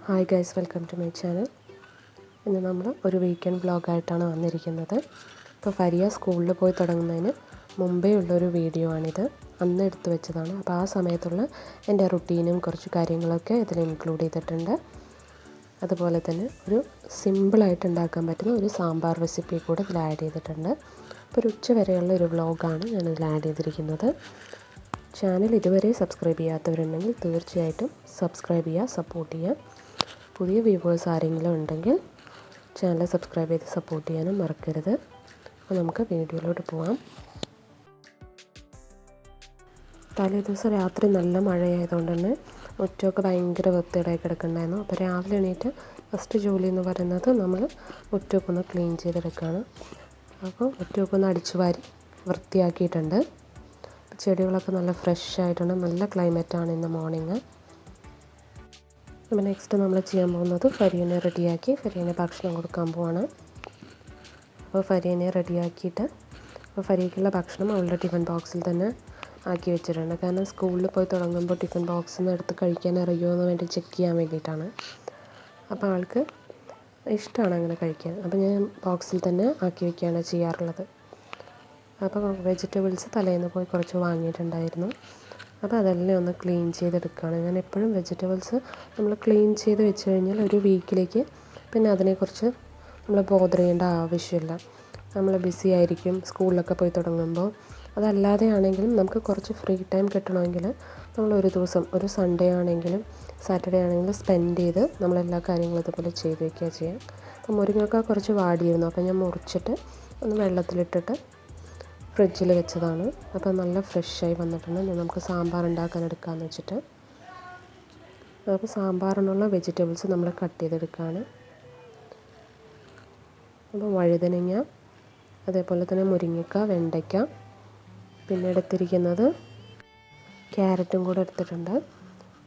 Hi guys, welcome to my channel. ഇന്ന് നമ്മൾ ഒരു വീക്കെൻഡ് വ്ളോഗായിട്ടാണ് വന്നിരിക്കുന്നത്. ഇപ്പോൾ ഫരിയ സ്കൂളിൽ പോയി തുടങ്ങുന്നതിന് മുമ്പേ ഉള്ളൊരു വീഡിയോ ആണിത്. അന്ന് എടുത്തു വെച്ചതാണ്. അപ്പോൾ ആ സമയത്തുള്ള എൻ്റെ റുട്ടീനും കുറച്ച് കാര്യങ്ങളൊക്കെ ഇതിൽ ഇൻക്ലൂഡ് ചെയ്തിട്ടുണ്ട്. അതുപോലെ തന്നെ ഒരു സിമ്പിളായിട്ട് ഉണ്ടാക്കാൻ പറ്റുന്ന ഒരു സാമ്പാർ റെസിപ്പി കൂടെ ഇതിൽ ആഡ് ചെയ്തിട്ടുണ്ട്. അപ്പോൾ ഒരു ഉച്ച വരെയുള്ള ഒരു വ്ളോഗാണ് ഞാനിതിൽ ആഡ് ചെയ്തിരിക്കുന്നത്. ചാനൽ ഇതുവരെ സബ്സ്ക്രൈബ് ചെയ്യാത്തവരുണ്ടെങ്കിൽ തീർച്ചയായിട്ടും സബ്സ്ക്രൈബ് ചെയ്യുക, സപ്പോർട്ട് ചെയ്യുക. പുതിയ വ്യൂവേഴ്സ് ആരെങ്കിലും ഉണ്ടെങ്കിൽ ചാനൽ സബ്സ്ക്രൈബ് ചെയ്ത് സപ്പോർട്ട് ചെയ്യാനും മറക്കരുത്. അപ്പോൾ നമുക്ക് വീഡിയോയിലോട്ട് പോകാം. തലേ ദിവസം രാത്രി നല്ല മഴയായതുകൊണ്ട് തന്നെ മുറ്റമൊക്കെ ഭയങ്കര വൃത്തികേടായി കിടക്കുന്നുണ്ടായിരുന്നു. അപ്പോൾ രാവിലെ എണീറ്റ് ഫസ്റ്റ് ജോലി എന്ന് പറയുന്നത് നമ്മൾ മുറ്റമൊക്കെ ഒന്ന് ക്ലീൻ ചെയ്തെടുക്കുകയാണ്. അപ്പോൾ മുറ്റമൊക്കെ ഒന്ന് അടിച്ചു വാരി വൃത്തിയാക്കിയിട്ടുണ്ട്. ചെടികളൊക്കെ നല്ല ഫ്രഷ് ആയിട്ടുണ്ട്. നല്ല ക്ലൈമറ്റാണ് ഇന്ന് മോർണിംഗ്. അപ്പോൾ നെക്സ്റ്റ് നമ്മൾ ചെയ്യാൻ പോകുന്നത് ഫരീനെ റെഡിയാക്കി ഫരീനെ ഭക്ഷണം കൊടുക്കാൻ പോവാണ്. അപ്പോൾ ഫരീനെ റെഡിയാക്കിയിട്ട് അപ്പോൾ ഫരീക്കുള്ള ഭക്ഷണം അവളുടെ ടിഫിൻ ബോക്സിൽ തന്നെ ആക്കി വെച്ചിട്ടുണ്ട്. കാരണം സ്കൂളിൽ പോയി തുടങ്ങുമ്പോൾ ടിഫിൻ ബോക്സിൽ നിന്ന് എടുത്ത് കഴിക്കാൻ അറിയുമോ എന്ന് വേണ്ടി ചെക്ക് ചെയ്യാൻ വേണ്ടിയിട്ടാണ്. അപ്പോൾ ആൾക്ക് ഇഷ്ടമാണ് അങ്ങനെ കഴിക്കാൻ. അപ്പോൾ ഞാൻ ബോക്സിൽ തന്നെ ആക്കി വയ്ക്കുകയാണ് ചെയ്യാറുള്ളത്. അപ്പോൾ വെജിറ്റബിൾസ് തലേന്ന് പോയി കുറച്ച് വാങ്ങിയിട്ടുണ്ടായിരുന്നു. അപ്പോൾ അതെല്ലാം ഒന്ന് ക്ലീൻ ചെയ്തെടുക്കുകയാണ്. ഞാൻ എപ്പോഴും വെജിറ്റബിൾസ് നമ്മൾ ക്ലീൻ ചെയ്ത് വെച്ച് കഴിഞ്ഞാൽ ഒരു വീക്കിലേക്ക് പിന്നെ അതിനെക്കുറിച്ച് നമ്മൾ ബോദർ ചെയ്യേണ്ട ആവശ്യമില്ല. നമ്മൾ ബിസി ആയിരിക്കും സ്കൂളിലൊക്കെ പോയി തുടങ്ങുമ്പോൾ. അതല്ലാതെ ആണെങ്കിലും നമുക്ക് കുറച്ച് ഫ്രീ ടൈം കിട്ടണമെങ്കിൽ നമ്മളൊരു ദിവസം ഒരു സൺഡേ ആണെങ്കിലും സാറ്റർഡേ ആണെങ്കിലും സ്പെൻഡ് ചെയ്ത് നമ്മളെല്ലാ കാര്യങ്ങളും ഇതുപോലെ ചെയ്ത് വയ്ക്കുക ചെയ്യാം. അപ്പോൾ മുരിങ്ങക്ക കുറച്ച് വാടിയിരുന്നു. അപ്പോൾ ഞാൻ മുറിച്ചിട്ട് ഒന്ന് വെള്ളത്തിലിട്ടിട്ട് ഫ്രിഡ്ജിൽ വെച്ചതാണ്. അപ്പോൾ നല്ല ഫ്രഷായി വന്നിട്ടുണ്ട്. നമുക്ക് സാമ്പാർ ഉണ്ടാക്കാൻ എടുക്കാമെന്ന് വെച്ചിട്ട് അപ്പോൾ സാമ്പാറിനുള്ള വെജിറ്റബിൾസ് നമ്മൾ കട്ട് ചെയ്തെടുക്കുകയാണ്. അപ്പോൾ വഴുതനങ്ങ, അതേപോലെ തന്നെ മുരിങ്ങക്ക, വെണ്ടയ്ക്ക, പിന്നെ എടുത്തിരിക്കുന്നത് ക്യാരറ്റും കൂടെ എടുത്തിട്ടുണ്ട്.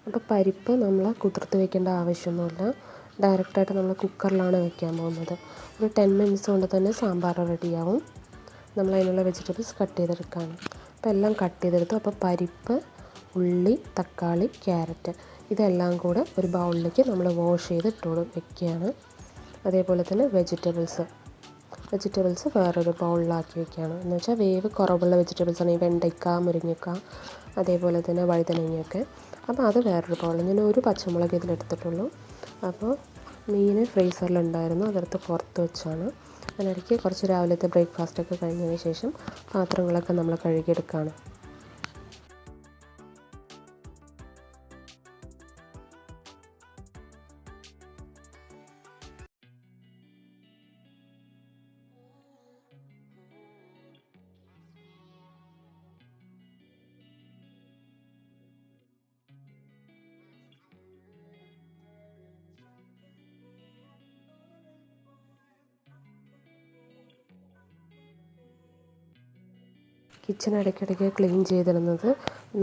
അപ്പോൾ പരിപ്പ് നമ്മൾ കുതിർത്ത് വെക്കേണ്ട ആവശ്യമൊന്നുമില്ല. ഡയറക്റ്റായിട്ട് നമ്മൾ കുക്കറിലാണ് വെക്കാൻ പോകുന്നത്. ഒരു 10 മിനിറ്റ്സ് കൊണ്ട് തന്നെ സാമ്പാർ റെഡിയാവും. നമ്മൾ അതിനുള്ള വെജിറ്റബിൾസ് കട്ട് ചെയ്തെടുക്കുകയാണ്. അപ്പോൾ എല്ലാം കട്ട് ചെയ്തെടുത്തു. അപ്പോൾ പരിപ്പ്, ഉള്ളി, തക്കാളി, ക്യാരറ്റ് ഇതെല്ലാം കൂടെ ഒരു ബൗളിലേക്ക് നമ്മൾ വാഷ് ചെയ്ത് വെക്കുകയാണ്. അതേപോലെ തന്നെ വെജിറ്റബിൾസ് വേറൊരു ബൗളിലാക്കി വെക്കുകയാണ്. എന്ന് വെച്ചാൽ വേവ് കുറവുള്ള വെജിറ്റബിൾസാണ് ഈ വെണ്ടയ്ക്ക, മുരിങ്ങക്ക, അതേപോലെ തന്നെ വഴുതനങ്ങയൊക്കെ. അപ്പോൾ അത് വേറൊരു ബൗളിൽ. ഞാൻ ഒരു പച്ചമുളക് ഇതിലെടുത്തിട്ടുള്ളൂ. അപ്പോൾ മീൻ ഫ്രീസറിലുണ്ടായിരുന്നു, അതെടുത്ത് പുറത്ത് വെച്ചാണ്. അതിനിടയ്ക്ക് കുറച്ച് രാവിലത്തെ ബ്രേക്ക്ഫാസ്റ്റൊക്കെ കഴിഞ്ഞതിന് ശേഷം പാത്രങ്ങളൊക്കെ നമ്മൾ കഴുകിയെടുക്കുകയാണ്. കിച്ചൺ ഇടയ്ക്കിടയ്ക്ക് ക്ലീൻ ചെയ്തിടുന്നത്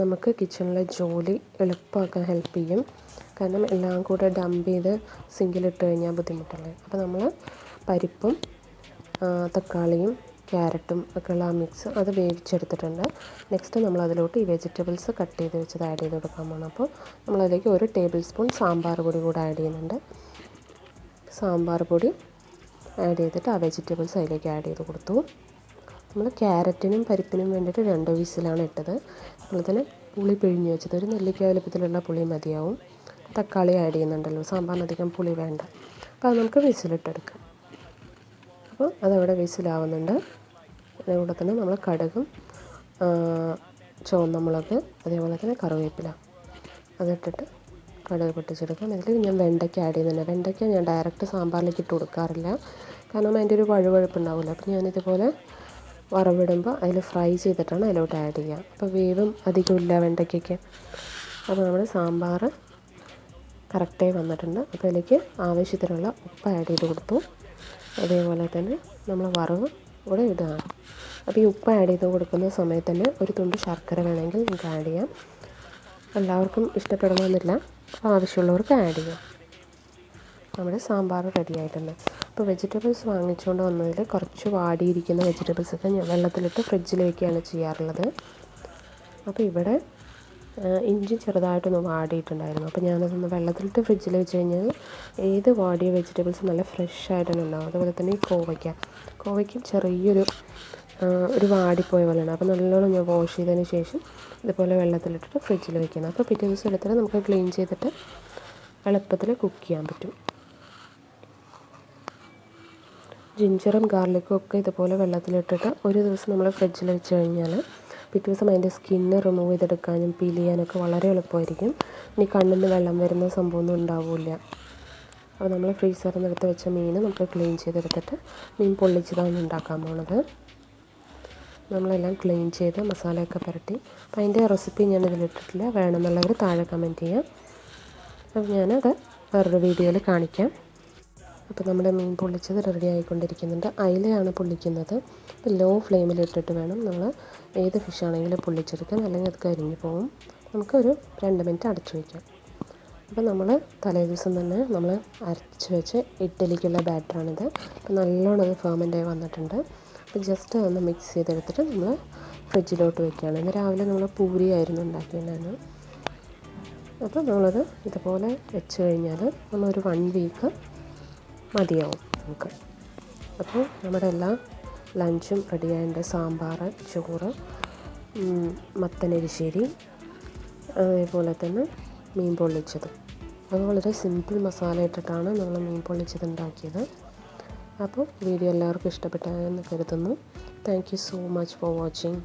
നമുക്ക് കിച്ചണിലെ ജോലി എളുപ്പമാക്കാൻ ഹെൽപ്പ് ചെയ്യും. കാരണം എല്ലാം കൂടെ ഡംപ് ചെയ്ത് സിങ്കിലിട്ട് കഴിഞ്ഞാൽ ബുദ്ധിമുട്ടല്ലേ. അപ്പോൾ നമ്മൾ പരിപ്പും തക്കാളിയും ക്യാരറ്റും ഒക്കെയുള്ള ആ മിക്സ് അത് വേവിച്ചെടുത്തിട്ടുണ്ട്. നെക്സ്റ്റ് നമ്മൾ അതിലോട്ട് ഈ വെജിറ്റബിൾസ് കട്ട് ചെയ്ത് വെച്ചത് ആഡ് ചെയ്ത് കൊടുക്കാൻ പോകണം. അപ്പോൾ നമ്മളതിലേക്ക് 1 ടേബിൾ സ്പൂൺ സാമ്പാർ പൊടി കൂടെ ആഡ് ചെയ്യുന്നുണ്ട്. സാമ്പാർ പൊടി ആഡ് ചെയ്തിട്ട് ആ വെജിറ്റബിൾസ് അതിലേക്ക് ആഡ് ചെയ്ത് കൊടുത്തു. നമ്മൾ ക്യാരറ്റിനും പരിപ്പിനും വേണ്ടിയിട്ട് 2 വിസിലാണ് ഇട്ടത്. അതുപോലെ തന്നെ പുളി പിഴിഞ്ഞ് വെച്ചത് ഒരു നെല്ലിക്ക വലുപ്പത്തിലുള്ള പുളി മതിയാവും. തക്കാളി ആഡ് ചെയ്യുന്നുണ്ടല്ലോ, സാമ്പാറിന് അധികം പുളി വേണ്ട. അപ്പോൾ അത് നമുക്ക് വിസിലിട്ടെടുക്കാം. അപ്പോൾ അതവിടെ വിസിലാവുന്നുണ്ട്. അതേപോലെ തന്നെ നമ്മൾ കടുകും ചുവന്ന മുളക്, അതേപോലെ തന്നെ കറിവേപ്പില അതിട്ടിട്ട് കടുക് പൊട്ടിച്ചെടുക്കാം. ഇതിൽ ഞാൻ വെണ്ടയ്ക്ക ആഡ് ചെയ്യുന്നുണ്ട്. വെണ്ടയ്ക്ക ഞാൻ ഡയറക്റ്റ് സാമ്പാറിലേക്ക് ഇട്ട് കൊടുക്കാറില്ല. കാരണം അതിൻ്റെ ഒരു വഴുവഴുപ്പുണ്ടാവില്ല. അപ്പോൾ ഞാനിതുപോലെ വറവിടുമ്പോൾ അതിൽ ഫ്രൈ ചെയ്തിട്ടാണ് അതിലോട്ട് ആഡ് ചെയ്യുക. അപ്പോൾ വേവും അധികമില്ല വെണ്ടയ്ക്കൊക്കെ. അപ്പോൾ നമ്മുടെ സാമ്പാർ കറക്റ്റായി വന്നിട്ടുണ്ട്. അപ്പോൾ അതിലേക്ക് ആവശ്യത്തിനുള്ള ഉപ്പ് ആഡ് ചെയ്ത് കൊടുത്തു. അതേപോലെ തന്നെ നമ്മൾ വറവ് കൂടെ ഇടുകയാണ്. അപ്പോൾ ഈ ഉപ്പ് ആഡ് ചെയ്ത് കൊടുക്കുന്ന സമയത്ത് തന്നെ ഒരു തുണ്ട് ശർക്കര വേണമെങ്കിൽ നമുക്ക് ആഡ് ചെയ്യാം. എല്ലാവർക്കും ഇഷ്ടപ്പെടണമെന്നില്ല. ആവശ്യമുള്ളവർക്ക് ആഡ് ചെയ്യാം. നമ്മുടെ സാമ്പാർ റെഡി ആയിട്ടുണ്ട്. അപ്പോൾ വെജിറ്റബിൾസ് വാങ്ങിച്ചുകൊണ്ട് വന്നതിൽ കുറച്ച് വാടിയിരിക്കുന്ന വെജിറ്റബിൾസൊക്കെ ഞാൻ വെള്ളത്തിലിട്ട് ഫ്രിഡ്ജിൽ വയ്ക്കുകയാണ് ചെയ്യാറുള്ളത്. അപ്പോൾ ഇവിടെ ഇഞ്ചി ചെറുതായിട്ടൊന്ന് വാടിയിട്ടുണ്ടായിരുന്നു. അപ്പോൾ ഞാനതൊന്ന് വെള്ളത്തിലിട്ട് ഫ്രിഡ്ജിൽ വെച്ച് കഴിഞ്ഞാൽ ഏത് വാടിയ വെജിറ്റബിൾസും നല്ല ഫ്രഷ് ആയിട്ട് തന്നെ ഉണ്ടാവും. അതുപോലെ തന്നെ ഈ കോവയ്ക്കും ചെറിയൊരു ഒരു വാടിപ്പോയ പോലെയാണ്. അപ്പോൾ നല്ലോണം ഞാൻ വാഷ് ചെയ്തതിന് ശേഷം ഇതുപോലെ വെള്ളത്തിലിട്ടിട്ട് ഫ്രിഡ്ജിൽ വെക്കണം. അപ്പോൾ പിറ്റേ ദിവസം എടുത്തിട്ട് നമുക്ക് ക്ലീൻ ചെയ്തിട്ട് എളുപ്പത്തിൽ കുക്ക് ചെയ്യാൻ പറ്റും. ജിഞ്ചറും ഗാർലിക്കും ഒക്കെ ഇതുപോലെ വെള്ളത്തിലിട്ടിട്ട് ഒരു ദിവസം നമ്മൾ ഫ്രിഡ്ജിൽ വെച്ച് കഴിഞ്ഞാൽ പിറ്റേ ദിവസം അതിൻ്റെ സ്കിന്ന് റിമൂവ് ചെയ്തെടുക്കാനും പീൽ ചെയ്യാനൊക്കെ വളരെ എളുപ്പമായിരിക്കും. ഇനി കണ്ണിൽ നിന്ന് വെള്ളം വരുന്ന സംഭവമൊന്നും ഉണ്ടാവില്ല. അപ്പോൾ നമ്മൾ ഫ്രീസറിൽ നിന്ന് എടുത്ത് വെച്ച മീൻ നമുക്ക് ക്ലീൻ ചെയ്തെടുത്തിട്ട് മീൻ പൊള്ളിച്ചതാണ് ഉണ്ടാക്കാൻ പോണത്. നമ്മളെല്ലാം ക്ലീൻ ചെയ്ത് മസാലയൊക്കെ പുരട്ടി. അപ്പോൾ അതിൻ്റെ റെസിപ്പി ഞാൻ ഇതിലിട്ടിട്ടില്ല. വേണമെന്നുള്ളവർ താഴെ കമൻറ്റ് ചെയ്യാം. അപ്പോൾ ഞാനത് വേറൊരു വീഡിയോയിൽ കാണിക്കാം. അപ്പോൾ നമ്മുടെ മീൻ പൊള്ളിച്ചത് റെഡി ആയിക്കൊണ്ടിരിക്കുന്നുണ്ട്. അയിലയാണ് പൊള്ളിക്കുന്നത്. അപ്പോൾ ലോ ഫ്ലെയിമിലിട്ടിട്ട് വേണം നമ്മൾ ഏത് ഫിഷാണെങ്കിലും പൊള്ളിച്ചെടുക്കാൻ, അല്ലെങ്കിൽ അത് കരിഞ്ഞു പോകും. നമുക്കൊരു 2 മിനിറ്റ് അടച്ചു വയ്ക്കാം. അപ്പോൾ നമ്മൾ തലേ ദിവസം തന്നെ നമ്മൾ അരച്ച് വെച്ച് ഇഡ്ഡലിക്കുള്ള ബാറ്ററാണിത്. അപ്പോൾ നല്ലോണം അത് ഫെർമെൻ്റായി വന്നിട്ടുണ്ട്. അപ്പോൾ ജസ്റ്റ് ഒന്ന് മിക്സ് ചെയ്തെടുത്തിട്ട് നമ്മൾ ഫ്രിഡ്ജിലോട്ട് വയ്ക്കുകയാണ്. ഇന്ന് രാവിലെ നമ്മൾ പൂരിയായിരുന്നു ഉണ്ടാക്കിയിട്ടുണ്ടായിരുന്നു. അപ്പോൾ നമ്മളത് ഇതുപോലെ വെച്ച് കഴിഞ്ഞാൽ നമ്മളൊരു 1 വീക്ക് മതിയാവും നമുക്ക്. അപ്പോൾ നമ്മുടെ എല്ലാ ലഞ്ചും റെഡിയായിട്ടുണ്ട്. സാമ്പാർ, ചോറ്, മത്തനെരിശ്ശേരി, അതേപോലെ തന്നെ മീൻ പൊള്ളിച്ചത്. അത് വളരെ സിമ്പിൾ മസാല ഇട്ടിട്ടാണ് നമ്മൾ മീൻ പൊള്ളിച്ചത് ഉണ്ടാക്കിയത്. അപ്പോൾ വീഡിയോ എല്ലാവർക്കും ഇഷ്ടപ്പെട്ടായെന്ന് കരുതുന്നു. Thank you so much for watching.